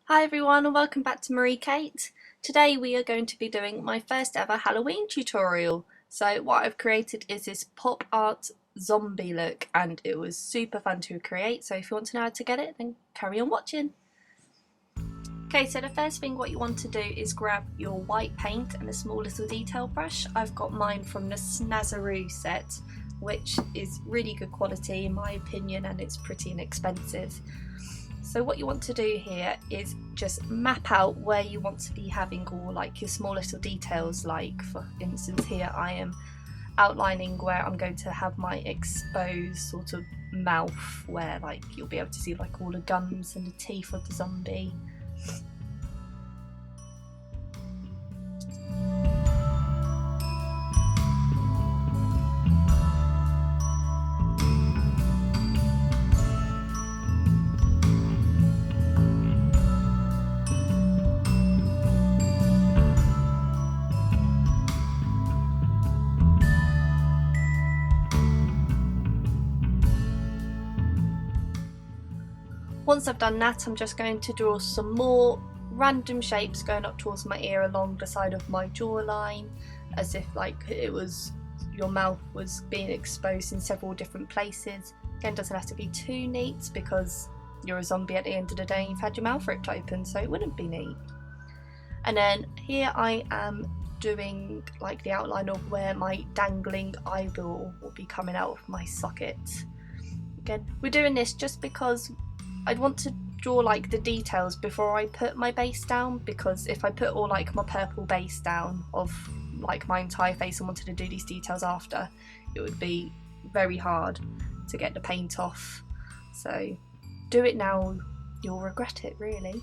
Hi everyone and welcome back to Marie Kate. Today we are going to be doing my first ever Halloween tutorial. So what I've created is this pop art zombie look and it was super fun to create, so if you want to know how to get it then carry on watching. Okay, so the first thing what you want to do is grab your white paint and a small little detail brush. I've got mine from the Snazaroo set, which is really good quality in my opinion and it's pretty inexpensive. So what you want to do here is just map out where you want to be having all like your small little details, like for instance here I am outlining where I'm going to have my exposed sort of mouth where like you'll be able to see like all the gums and the teeth of the zombie. Once I've done that, I'm just going to draw some more random shapes going up towards my ear along the side of my jawline, as if like it was your mouth was being exposed in several different places. Again, it doesn't have to be too neat because you're a zombie at the end of the day and you've had your mouth ripped open, so it wouldn't be neat. And then here I am doing like the outline of where my dangling eyeball will be coming out of my socket. Again, we're doing this just because I'd want to draw like the details before I put my base down, because if I put all like my purple base down of like my entire face and wanted to do these details after, it would be very hard to get the paint off. So do it now, you'll regret it really.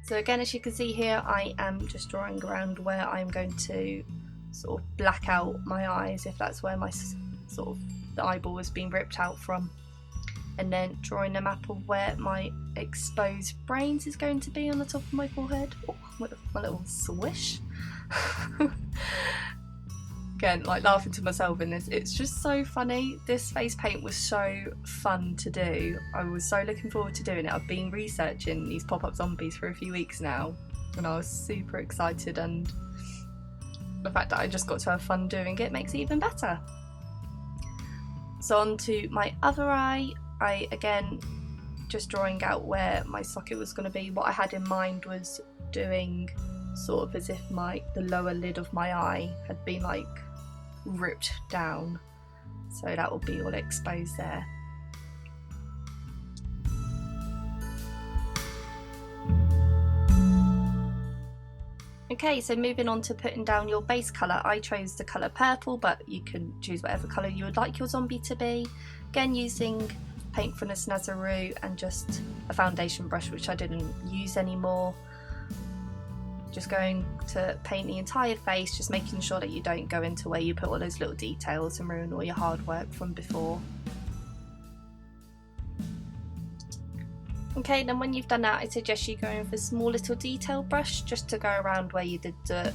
So again, as you can see here, I am just drawing around where I'm going to sort of black out my eyes, if that's where my sort of the eyeball was being ripped out from, and then drawing a map of where my exposed brains is going to be on the top of my forehead. Oh, my little swish. Again, like laughing to myself in this, it's just so funny. This face paint was so fun to do. I was so looking forward to doing it. I've been researching these pop-up zombies for a few weeks now and I was super excited, and the fact that I just got to have fun doing it makes it even better. So on to my other eye, I again just drawing out where my socket was going to be. What I had in mind was doing sort of as if the lower lid of my eye had been like ripped down, so that will be all exposed there. Okay, so moving on to putting down your base colour, I chose the colour purple, but you can choose whatever colour you would like your zombie to be. Again, using paint from the Snazaroo and just a foundation brush, which I didn't use anymore. Just going to paint the entire face, just making sure that you don't go into where you put all those little details and ruin all your hard work from before. Okay, then when you've done that, I suggest you go in with a small little detail brush just to go around where you did the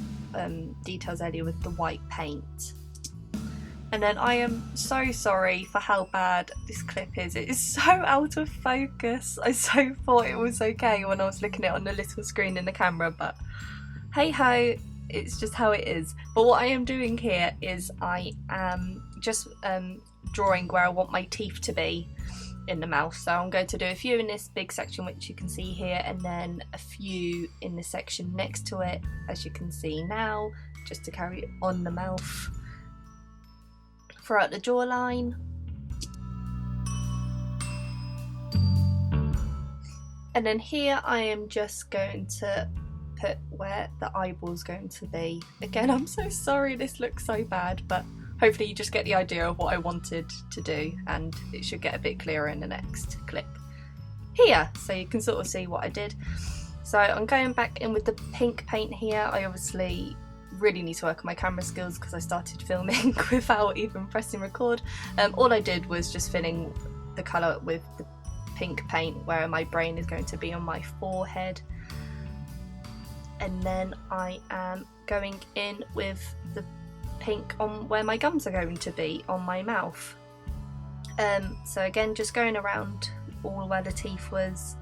details earlier with the white paint. And then I am so sorry for how bad this clip is. It is so out of focus. I so thought it was okay when I was looking at it on the little screen in the camera, but hey ho, it's just how it is. But what I am doing here is I am just drawing where I want my teeth to be in the mouth. So I'm going to do a few in this big section which you can see here, and then a few in the section next to it, as you can see now, just to carry on the mouth throughout the jawline. And then here I am just going to put where the eyeball's going to be. Again, I'm so sorry this looks so bad, but hopefully you just get the idea of what I wanted to do, and it should get a bit clearer in the next clip here, so you can sort of see what I did. So I'm going back in with the pink paint here. I obviously really need to work on my camera skills because I started filming without even pressing record. All I did was just filling the colour with the pink paint where my brain is going to be on my forehead, and then I am going in with the pink on where my gums are going to be on my mouth. So again, just going around all where the teeth was,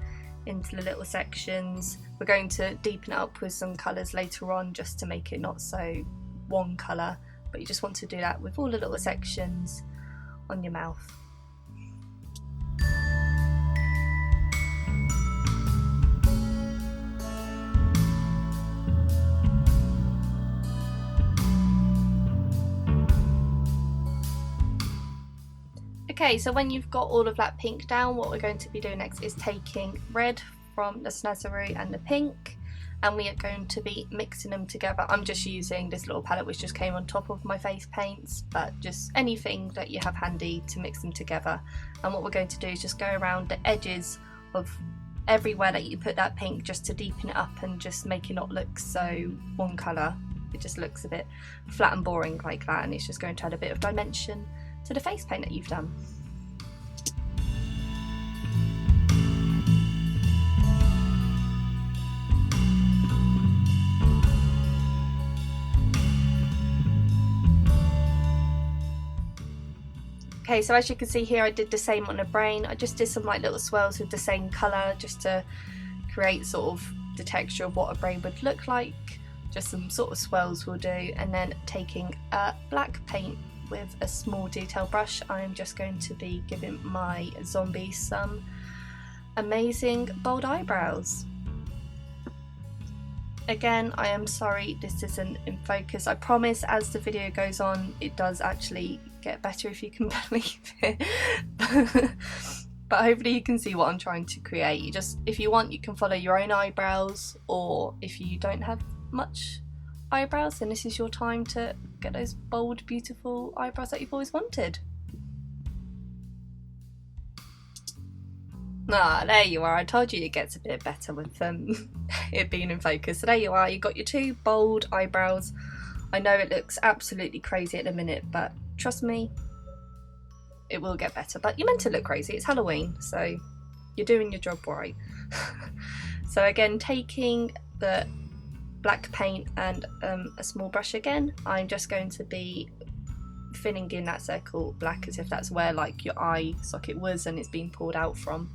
into the little sections. We're going to deepen it up with some colours later on just to make it not so one colour, but you just want to do that with all the little sections on your mouth. Okay, so when you've got all of that pink down, what we're going to be doing next is taking red from the Snazaroo and the pink, and we are going to be mixing them together. I'm just using this little palette which just came on top of my face paints, but just anything that you have handy to mix them together. And what we're going to do is just go around the edges of everywhere that you put that pink, just to deepen it up and just make it not look so one colour. It just looks a bit flat and boring like that, and it's just going to add a bit of dimension to the face paint that you've done. Okay, so as you can see here, I did the same on the brain. I just did some like little swirls with the same colour just to create sort of the texture of what a brain would look like. Just some sort of swirls will do, and then taking a black paint with a small detail brush, I'm just going to be giving my zombie some amazing bold eyebrows. Again, I am sorry this isn't in focus. I promise as the video goes on it does actually get better, if you can believe it. But hopefully you can see what I'm trying to create. You just, if you want, you can follow your own eyebrows, or if you don't have much eyebrows, then this is your time to get those bold, beautiful eyebrows that you've always wanted. Ah, there you are. I told you it gets a bit better with it being in focus. So there you are. You got your two bold eyebrows. I know it looks absolutely crazy at the minute, but trust me, it will get better. But you're meant to look crazy. It's Halloween, so you're doing your job right. So again, taking the black paint and a small brush again, I'm just going to be filling in that circle black as if that's where like your eye socket was and it's been pulled out from.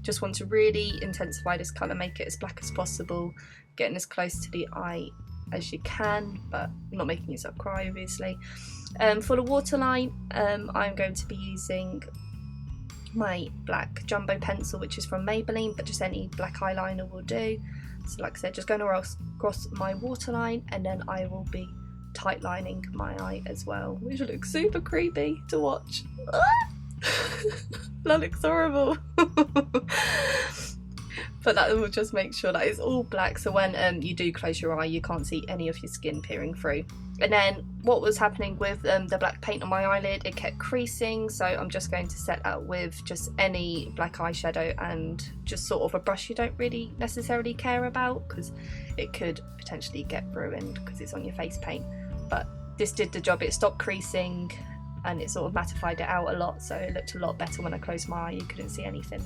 Just want to really intensify this colour, make it as black as possible, getting as close to the eye as you can, but not making yourself cry obviously. For the waterline, I'm going to be using my black jumbo pencil, which is from Maybelline, but just any black eyeliner will do. So like I said, just going across my waterline, and then I will be tight lining my eye as well, which looks super creepy to watch. That looks horrible. But that will just make sure that it's all black, so when you do close your eye you can't see any of your skin peering through. And then what was happening with the black paint on my eyelid, it kept creasing, so I'm just going to set that with just any black eyeshadow and just sort of a brush you don't really necessarily care about, because it could potentially get ruined because it's on your face paint. But this did the job. It stopped creasing and it sort of mattified it out a lot, so it looked a lot better when I closed my eye. You couldn't see anything.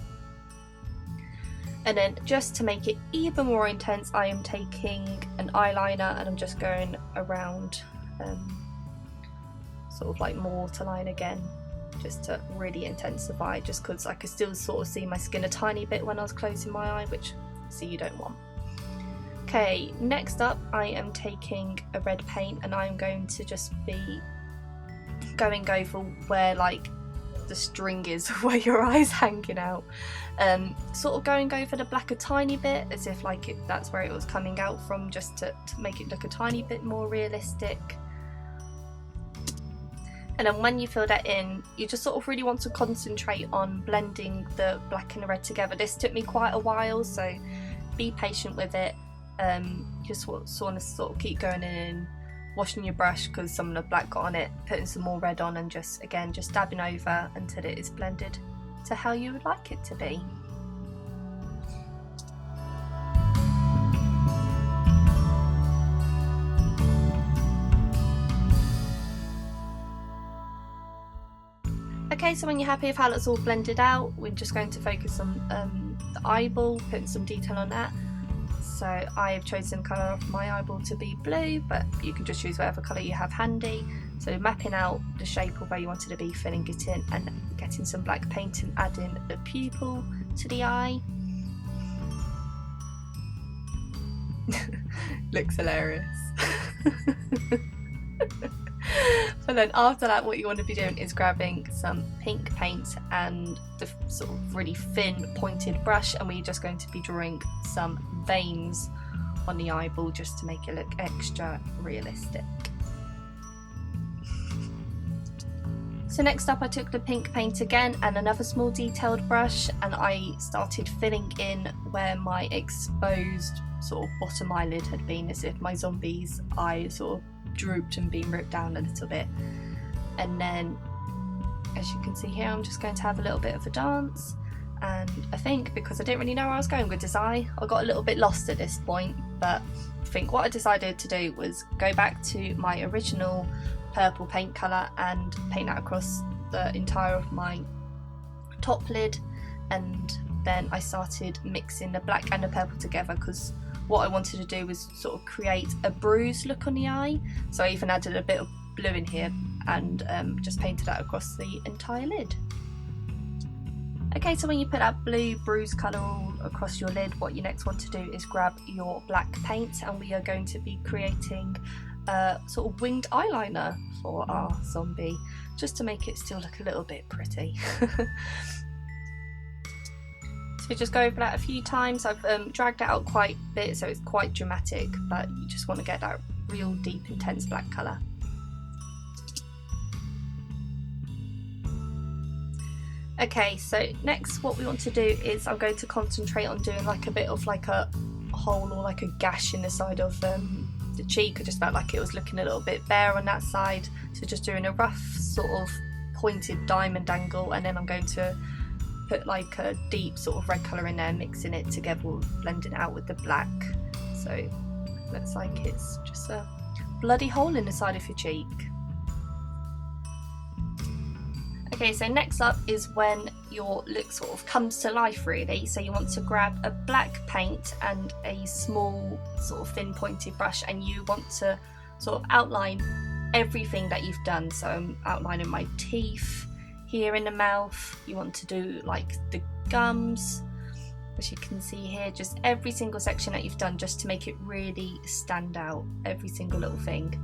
And then just to make it even more intense, I am taking an eyeliner and I'm just going around sort of like more waterline again, just to really intensify, just because I could still sort of see my skin a tiny bit when I was closing my eye, which see you don't want. Okay, next up I am taking a red paint and I'm going to just be go for where like the string is, where your eye's hanging out. Sort of go for the black a tiny bit, as if like that's where it was coming out from, just to make it look a tiny bit more realistic. And then when you fill that in, you just sort of really want to concentrate on blending the black and the red together. This took me quite a while, so be patient with it. Just want to sort of keep going in, washing your brush because some of the black got on it, putting some more red on, and just dabbing over until it is blended to how you would like it to be. Okay, so when you're happy with how it's all blended out, we're just going to focus on the eyeball, putting some detail on that. So I have chosen the colour of my eyeball to be blue, but you can just choose whatever colour you have handy. So mapping out the shape of where you want it to be, filling it in, and getting some black paint and adding the pupil to the eye. Looks hilarious. But then after that, what you want to be doing is grabbing some pink paint and the sort of really thin pointed brush, and we're just going to be drawing some veins on the eyeball just to make it look extra realistic. So next up, I took the pink paint again and another small detailed brush, and I started filling in where my exposed sort of bottom eyelid had been, as if my zombie's eye sort of drooped and been ripped down a little bit. And then, as you can see here, I'm just going to have a little bit of a dance. And I think because I didn't really know where I was going with this eye, I got a little bit lost at this point, but I think what I decided to do was go back to my original purple paint colour and paint that across the entire of my top lid, and then I started mixing the black and the purple together because what I wanted to do was sort of create a bruised look on the eye. So I even added a bit of blue in here and just painted that across the entire lid. Okay, so when you put that blue bruise colour all across your lid, what you next want to do is grab your black paint, and we are going to be creating a sort of winged eyeliner for our zombie, just to make it still look a little bit pretty. So just go over that a few times. I've dragged it out quite a bit, so it's quite dramatic, but you just want to get that real deep, intense black colour. Okay, so next what we want to do is I'm going to concentrate on doing like a bit of like a hole or like a gash in the side of the cheek. I just felt like it was looking a little bit bare on that side, so just doing a rough sort of pointed diamond angle, and then I'm going to put like a deep sort of red colour in there, mixing it together, blending it out with the black, so it looks like it's just a bloody hole in the side of your cheek. Okay, so next up is when your look sort of comes to life really, so you want to grab a black paint and a small sort of thin pointed brush, and you want to sort of outline everything that you've done. So I'm outlining my teeth here in the mouth, you want to do like the gums, as you can see here, just every single section that you've done just to make it really stand out, every single little thing.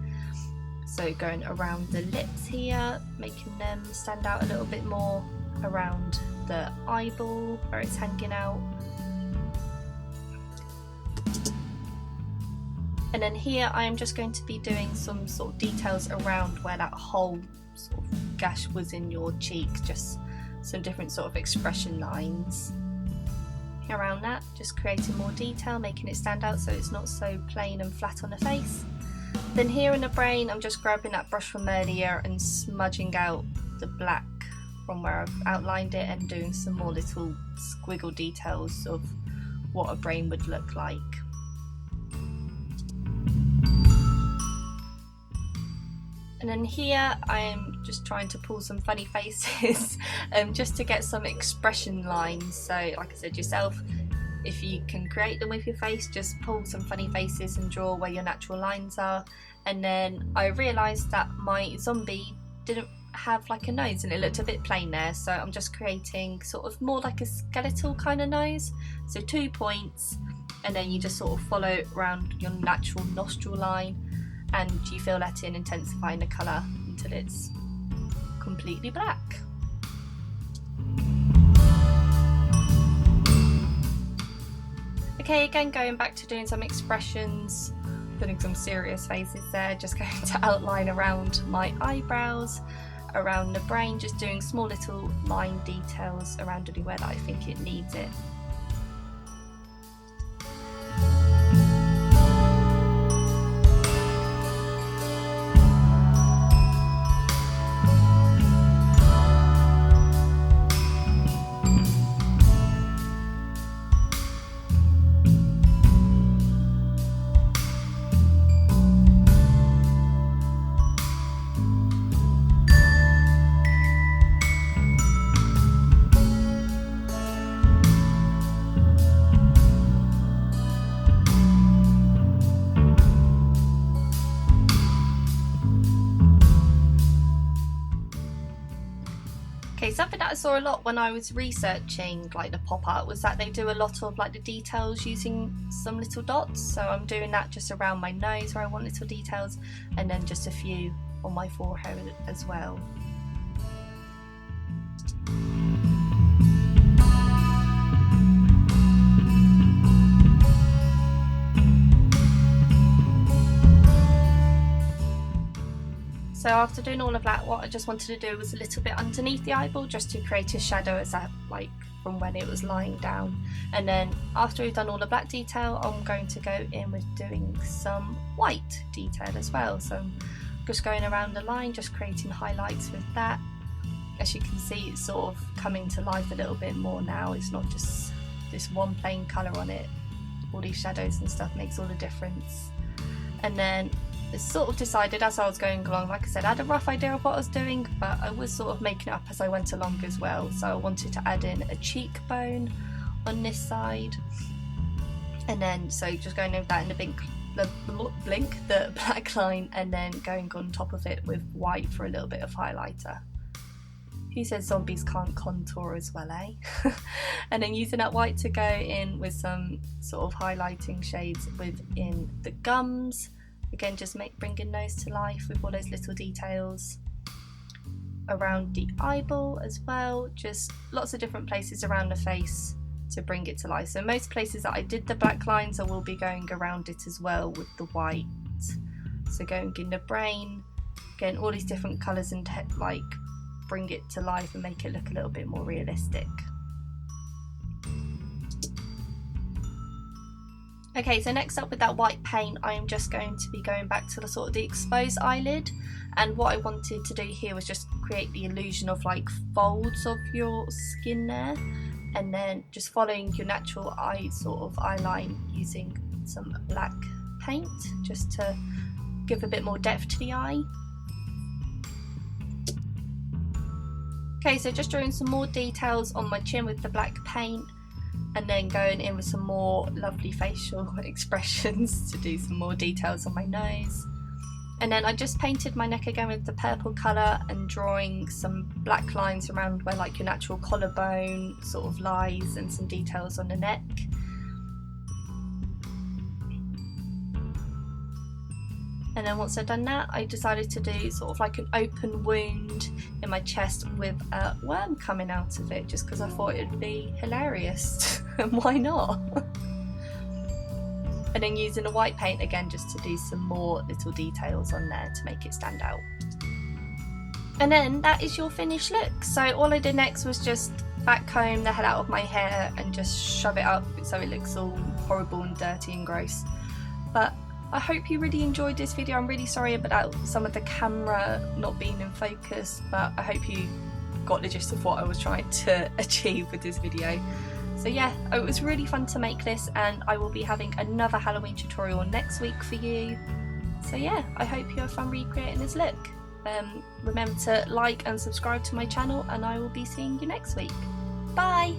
So going around the lips here, making them stand out a little bit more, around the eyeball where it's hanging out. And then here I am just going to be doing some sort of details around where that whole sort of gash was in your cheek, just some different sort of expression lines around that, just creating more detail, making it stand out so it's not so plain and flat on the face. Then here in the brain, I'm just grabbing that brush from earlier and smudging out the black from where I've outlined it, and doing some more little squiggle details of what a brain would look like. And then here I am just trying to pull some funny faces just to get some expression lines. So like I said yourself, if you can create them with your face, just pull some funny faces and draw where your natural lines are. And then I realised that my zombie didn't have like a nose and it looked a bit plain there, so I'm just creating sort of more like a skeletal kind of nose. So 2 points, and then you just sort of follow around your natural nostril line, and you fill that in, intensifying the colour until it's completely black. Okay, again going back to doing some expressions, putting some serious faces there, just going to outline around my eyebrows, around the brain, just doing small little line details around anywhere that I think it needs it. something that I saw a lot when I was researching like the pop art was that they do a lot of like the details using some little dots, so I'm doing that just around my nose where I want little details, and then just a few on my forehead as well. So after doing all of that, what I just wanted to do was a little bit underneath the eyeball just to create a shadow as that, like from when it was lying down. And then after we've done all the black detail, I'm going to go in with doing some white detail as well. So I'm just going around the line, just creating highlights with that. As you can see, it's sort of coming to life a little bit more now. It's not just this one plain colour on it. All these shadows and stuff makes all the difference. And then it's sort of decided as I was going along, like I said, I had a rough idea of what I was doing, but I was sort of making it up as I went along as well. So I wanted to add in a cheekbone on this side, and then so just going over that in the black line, and then going on top of it with white for a little bit of highlighter. Who says zombies can't contour as well, eh? And then using that white to go in with some sort of highlighting shades within the gums. Again, just bringing those to life with all those little details around the eyeball as well. Just lots of different places around the face to bring it to life. So most places that I did the black lines, I will be going around it as well with the white. So going in the brain, getting all these different colours and like bring it to life and make it look a little bit more realistic. Okay, so next up with that white paint, I am just going to be going back to the sort of the exposed eyelid, and what I wanted to do here was just create the illusion of like folds of your skin there, and then just following your natural eye sort of eye line using some black paint just to give a bit more depth to the eye. Okay, so just drawing some more details on my chin with the black paint, and then going in with some more lovely facial expressions to do some more details on my nose. And then I just painted my neck again with the purple colour and drawing some black lines around where like your natural collarbone sort of lies, and some details on the neck. And then once I'd done that, I decided to do sort of like an open wound in my chest with a worm coming out of it, just because I thought it'd be hilarious. And why not? And then using the white paint again just to do some more little details on there to make it stand out. And then that is your finished look. So all I did next was just back comb the hell out of my hair and just shove it up so it looks all horrible and dirty and gross. But I hope you really enjoyed this video. I'm really sorry about some of the camera not being in focus, but I hope you got the gist of what I was trying to achieve with this video. So yeah, it was really fun to make this, and I will be having another Halloween tutorial next week for you. So yeah, I hope you have fun recreating this look. Remember to like and subscribe to my channel, and I will be seeing you next week. Bye!